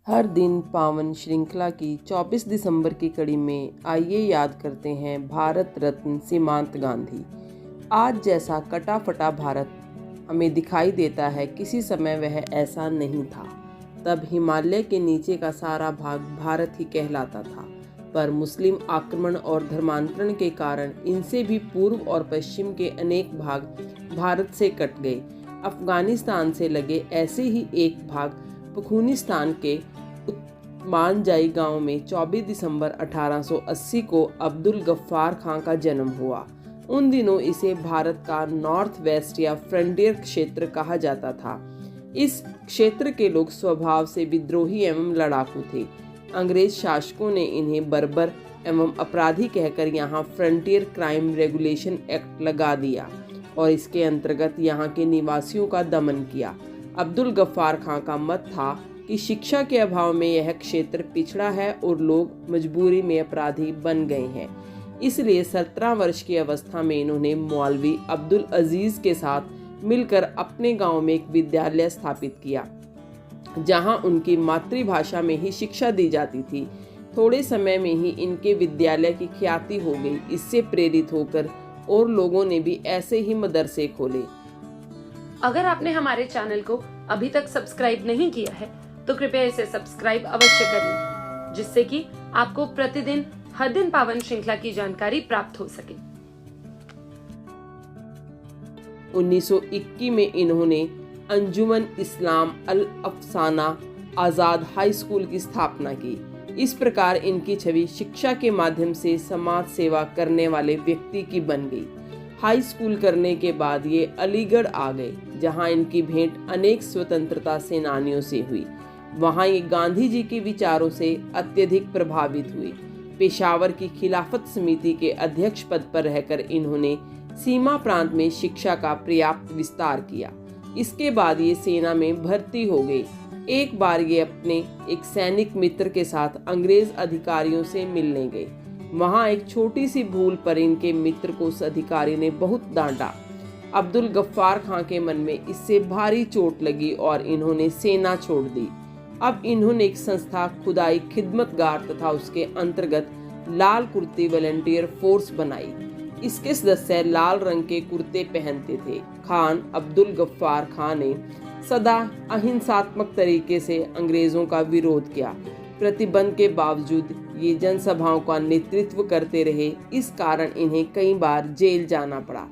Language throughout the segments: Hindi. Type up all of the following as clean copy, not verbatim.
हर दिन पावन श्रृंखला की 24 दिसंबर की कड़ी में आइए याद करते हैं भारत रत्न सीमांत गांधी। आज जैसा कटा फटा भारत हमें दिखाई देता है, किसी समय वह ऐसा नहीं था। तब हिमालय के नीचे का सारा भाग भारत ही कहलाता था, पर मुस्लिम आक्रमण और धर्मांतरण के कारण इनसे भी पूर्व और पश्चिम के अनेक भाग भारत से कट गए। अफगानिस्तान से लगे ऐसे ही एक भाग पख्तूनिस्तान के मानजाई गांव में 24 दिसंबर 1880 को अब्दुल गफ्फार खां का जन्म हुआ। उन दिनों इसे भारत का नॉर्थ वेस्ट या फ्रंटियर क्षेत्र कहा जाता था। इस क्षेत्र के लोग स्वभाव से विद्रोही एवं लड़ाकू थे। अंग्रेज शासकों ने इन्हें बर्बर एवं अपराधी कहकर यहाँ फ्रंटियर क्राइम रेगुलेशन एक्ट लगा दिया और इसके अंतर्गत यहाँ के निवासियों का दमन किया। अब्दुल गफ्फार खां का मत था कि शिक्षा के अभाव में यह क्षेत्र पिछड़ा है और लोग मजबूरी में अपराधी बन गए हैं। इसलिए 17 वर्ष की अवस्था में इन्होंने मौलवी अब्दुल अजीज के साथ मिलकर अपने गांव में एक विद्यालय स्थापित किया, जहां उनकी मातृभाषा में ही शिक्षा दी जाती थी। थोड़े समय में ही इनके विद्यालय की ख्याति हो गई। इससे प्रेरित होकर और लोगों ने भी ऐसे ही मदरसे खोले। अगर आपने हमारे चैनल को अभी तक सब्सक्राइब नहीं किया है तो कृपया इसे सब्सक्राइब अवश्य कर लें, जिससे कि आपको प्रतिदिन हर दिन पावन श्रृंखला की जानकारी प्राप्त हो सके। 1921 में इन्होंने अंजुमन इस्लाम अल अफसाना आज़ाद हाई स्कूल की स्थापना की। इस प्रकार इनकी छवि शिक्षा के माध्यम से समाज सेवा करने वाले व्यक्ति की बन गई। हाई स्कूल करने के बाद ये अलीगढ़ आ गए, जहां इनकी भेंट अनेक स्वतंत्रता सेनानियों से हुई। वहां ये गांधी जी के विचारों से अत्यधिक प्रभावित हुए। पेशावर की खिलाफत समिति के अध्यक्ष पद पर रहकर इन्होंने सीमा प्रांत में शिक्षा का पर्याप्त विस्तार किया। इसके बाद ये सेना में भर्ती हो गए। एक बार ये अपने एक सैनिक मित्र के साथ अंग्रेज अधिकारियों से मिलने गए। वहां एक छोटी सी भूल पर इनके मित्र को उस अधिकारी ने बहुत डांटा। अब्दुल गफ्फार खां के मन में इससे भारी चोट लगी और इन्होंने सेना छोड़ दी। अब इन्होंने एक संस्था खुदाई खिदमतगार तथा उसके अंतर्गत लाल कुर्ती वॉलंटियर फोर्स बनाई। इसके सदस्य लाल रंग के कुर्ते पहनते थे। खान अब्दुल गफ्फार खां ने सदा अहिंसात्मक तरीके से अंग्रेजों का विरोध किया। प्रतिबंध के बावजूद ये जनसभाओं का नेतृत्व करते रहे। इस कारण इन्हें कई बार जेल जाना पड़ा।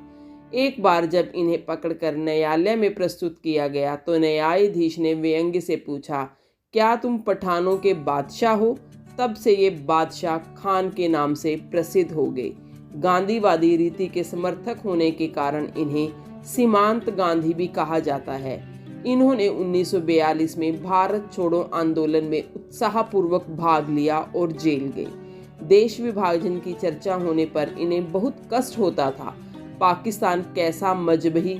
एक बार जब इन्हें पकड़कर न्यायालय में प्रस्तुत किया गया तो न्यायाधीश ने व्यंग्य से पूछा, क्या तुम पठानों के बादशाह हो? तब से ये बादशाह खान के नाम से प्रसिद्ध हो गए। गांधीवादी रीति के समर्थक होने के कारण इन्हें सीमांत गांधी भी कहा जाता है। इन्होंने 1942 में भारत छोड़ो आंदोलन में उत्साहपूर्वक भाग लिया और जेल गए। देश विभाजन की चर्चा होने पर इन्हें बहुत कष्ट होता था। पाकिस्तान कैसा मजहबी,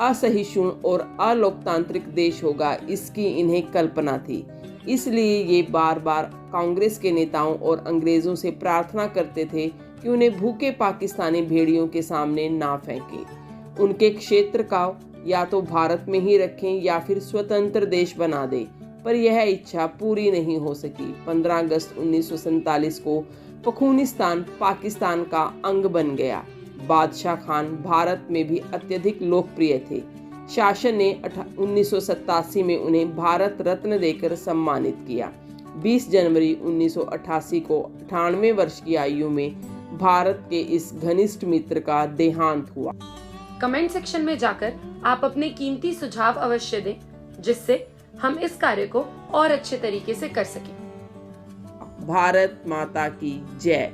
असहिष्णु और अलोकतांत्रिक देश होगा, इसकी इन्हें कल्पना थी। इसलिए ये बार बार कांग्रेस के नेताओं और अंग्रेजों से प्रार्थना करते थे कि उन्हें भूखे पाकिस्तानी भेड़ियों के सामने ना फेंकें। उनके क्षेत्र का या तो भारत में ही रखें या फिर स्वतंत्र देश बना दें, पर यह इच्छा पूरी नहीं हो सकी। 15 अगस्त 1947 को पख्तूनिस्तान पाकिस्तान का अंग बन गया। बादशाह खान भारत में भी अत्यधिक लोकप्रिय थे। शासन ने 1987 में उन्हें भारत रत्न देकर सम्मानित किया। 20 जनवरी 1988 को 98 वर्ष की आयु में भारत के इस घनिष्ठ मित्र का देहांत हुआ। कमेंट सेक्शन में जाकर आप अपने कीमती सुझाव अवश्य दें, जिससे हम इस कार्य को और अच्छे तरीके से कर सकें। भारत माता की जय।